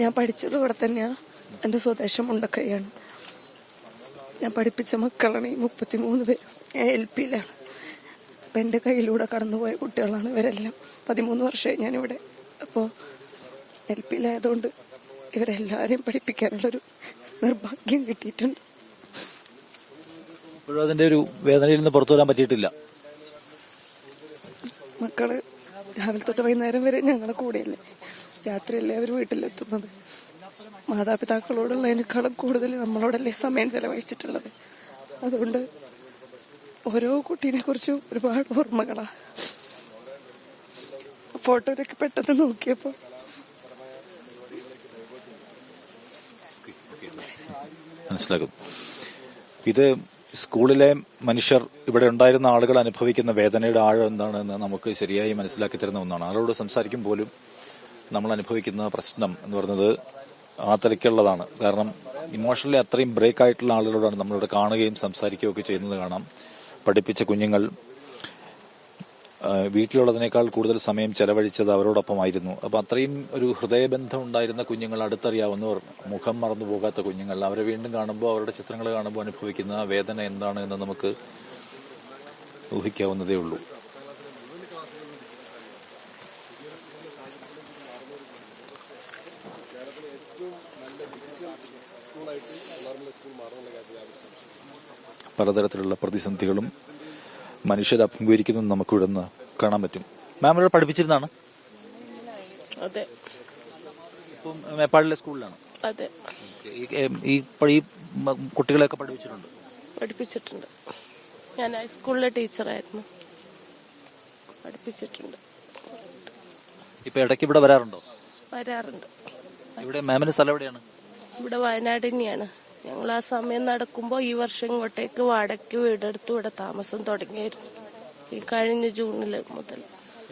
ഞാൻ പഠിച്ചത് ഇവിടെ തന്നെയാണ്. എൻ്റെ സ്വദേശം മുണ്ടക്കൈയാണ്. ഞാൻ പഠിപ്പിച്ച മക്കളാണ് ഈ 33 പേര്. ഞാൻ LP-യിലാണ്. അപ്പം എൻ്റെ കയ്യിലൂടെ കടന്നുപോയ കുട്ടികളാണ് ഇവരെല്ലാം. 13 വർഷമായി ഞാനിവിടെ. അപ്പോൾ LP-യിലായതുകൊണ്ട് ഇവരെല്ലാവരെയും പഠിപ്പിക്കാനുള്ളൊരു നിർഭാഗ്യം കിട്ടിയിട്ടുണ്ട്. ഇപ്പോഴും അതിന്റെ ഒരു വേദനയിൽ നിന്ന് പുറത്തു വരാൻ പറ്റിയിട്ടില്ല. മക്കള് രാവിലെ തൊട്ട് വൈകുന്നേരം വരെ ഞങ്ങളെ കൂടെയല്ലേ, രാത്രിയല്ലേ അവർ വീട്ടിലെത്തുന്നത്. മാതാപിതാക്കളോടുള്ളതിനേക്കാളും കൂടുതൽ നമ്മളോടല്ലേ സമയം ചെലവഴിച്ചിട്ടുള്ളത്. അതുകൊണ്ട് ഓരോ കുട്ടീനെ കുറിച്ചും ഒരുപാട് ഓർമ്മകളാ. ഫോട്ടോയിലൊക്കെ പെട്ടെന്ന് നോക്കിയപ്പോ മനസ്സിലാകും. ഇത് സ്കൂളിലെ മനുഷ്യർ, ഇവിടെ ഉണ്ടായിരുന്ന ആളുകൾ അനുഭവിക്കുന്ന വേദനയുടെ ആഴം എന്താണെന്ന് നമുക്ക് ശരിയായി മനസ്സിലാക്കി തരുന്ന ഒന്നാണ്. ആളോട് സംസാരിക്കും പോലും നമ്മൾ അനുഭവിക്കുന്ന പ്രശ്നം എന്ന് പറയുന്നത് ആ തലയ്ക്കുള്ളതാണ്. കാരണം ഇമോഷണലി അത്രയും ബ്രേക്ക് ആയിട്ടുള്ള ആളുകളോടാണ് നമ്മളിവിടെ കാണുകയും സംസാരിക്കുകയും ഒക്കെ ചെയ്യുന്നത് കാണാം. പഠിപ്പിച്ച കുഞ്ഞുങ്ങൾ വീട്ടിലുള്ളതിനേക്കാൾ കൂടുതൽ സമയം ചെലവഴിച്ചത് അവരോടൊപ്പമായിരുന്നു. അപ്പൊ അത്രയും ഒരു ഹൃദയബന്ധം ഉണ്ടായിരുന്ന കുഞ്ഞുങ്ങൾ, അടുത്തറിയാവുന്നവർ, മുഖം മറന്നു പോകാത്ത കുഞ്ഞുങ്ങൾ, അവരെ വീണ്ടും കാണുമ്പോൾ, അവരുടെ ചിത്രങ്ങൾ കാണുമ്പോൾ അനുഭവിക്കുന്ന വേദന എന്താണ് എന്ന് നമുക്ക് ഊഹിക്കാവുന്നതേ ഉള്ളൂ. പലതരത്തിലുള്ള പ്രതിസന്ധികളും മനുഷ്യർ അഭിമുഖീകരിക്കുന്നത് നമുക്ക് ഇവിടെ നിന്ന് കാണാൻ പറ്റും. മാം ഇവിടെ പഠിപ്പിച്ചിരുന്നാണ്? അതെ. ഇപ്പം മേപ്പാടിലെ സ്കൂളിലാണ്? അതെ. ഈ കുട്ടികളെയൊക്കെ പഠിപ്പിച്ചിട്ടുണ്ട്. ഞാൻ ഹൈസ്കൂളിലെ ടീച്ചറായിരുന്നു. പഠിപ്പിച്ചിട്ടുണ്ട്. ഇപ്പൊ ഇടയ്ക്ക് ഇവിടെ വരാറുണ്ടോ? വരാറുണ്ട്. ഇവിടെ മാമിന്റെ സ്ഥലം എവിടെയാണ്? ഇവിടെ വയനാട് തന്നെയാണ്. ഞങ്ങൾ ആ സമയം നടക്കുമ്പോൾ ഈ വർഷം ഇങ്ങോട്ടേക്ക് വാടകയ്ക്ക് വീടെടുത്ത് ഇവിടെ താമസം തുടങ്ങിയായിരുന്നു. ഈ കഴിഞ്ഞ ജൂണില് മുതൽ.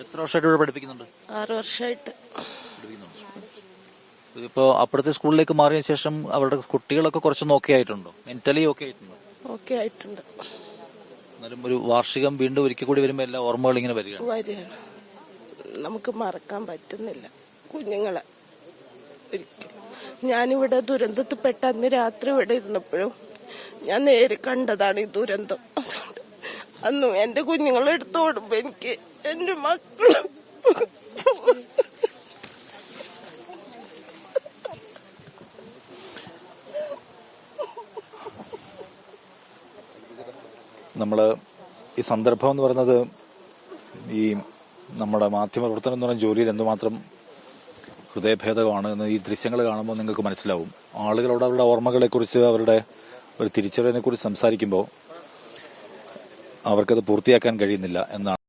എത്ര വർഷമായിട്ട് ഇവിടെ പഠിപ്പിക്കുന്നുണ്ട്? 6 വർഷമായിട്ട്. ഇപ്പോ അപ്പുറത്തെ സ്കൂളിലേക്ക് മാറിയ ശേഷം അവരുടെ കുട്ടികളൊക്കെ കുറച്ചൊന്നും ഓക്കെ ആയിട്ടുണ്ടോ? മെന്റലി ഓക്കെ ആയിട്ടുണ്ടോ? ഓക്കെ ആയിട്ടുണ്ട്. എന്നാലും ഒരു വാർഷികം വീണ്ടും ഒരിക്കൽ കൂടി വരുമ്പോൾ എല്ലാ ഓർമ്മകൾ ഇങ്ങനെ വരികയാണ്. നമുക്ക് മറക്കാൻ പറ്റുന്നില്ല കുഞ്ഞുങ്ങളെ ഒരിക്കലും. ഞാനിവിടെ ദുരന്തത്തിൽപ്പെട്ട അന്ന് രാത്രി ഇവിടെ ഇരുന്നപ്പോഴും ഞാൻ നേരെ കണ്ടതാണ് ഈ ദുരന്തം. അതുകൊണ്ട് അന്നും എന്റെ കുഞ്ഞുങ്ങളെ എടുത്തോടുമ്പോ എനിക്ക് എന്റെ മക്കളും നമ്മള് ഈ സന്ദർഭം എന്ന് പറയുന്നത്, ഈ നമ്മുടെ മാധ്യമപ്രവർത്തനം എന്ന് പറയുന്ന ജോലിയിൽ എന്തുമാത്രം ഹൃദയഭേദകമാണ് എന്ന് ഈ ദൃശ്യങ്ങൾ കാണുമ്പോൾ നിങ്ങൾക്ക് മനസ്സിലാവും. ആളുകളോട് അവരുടെ ഓർമ്മകളെക്കുറിച്ച്, അവരുടെ ഒരു തിരിച്ചറിവിനെ കുറിച്ച് സംസാരിക്കുമ്പോൾ അവർക്കത് പൂർത്തിയാക്കാൻ കഴിയുന്നില്ല എന്നാണ്.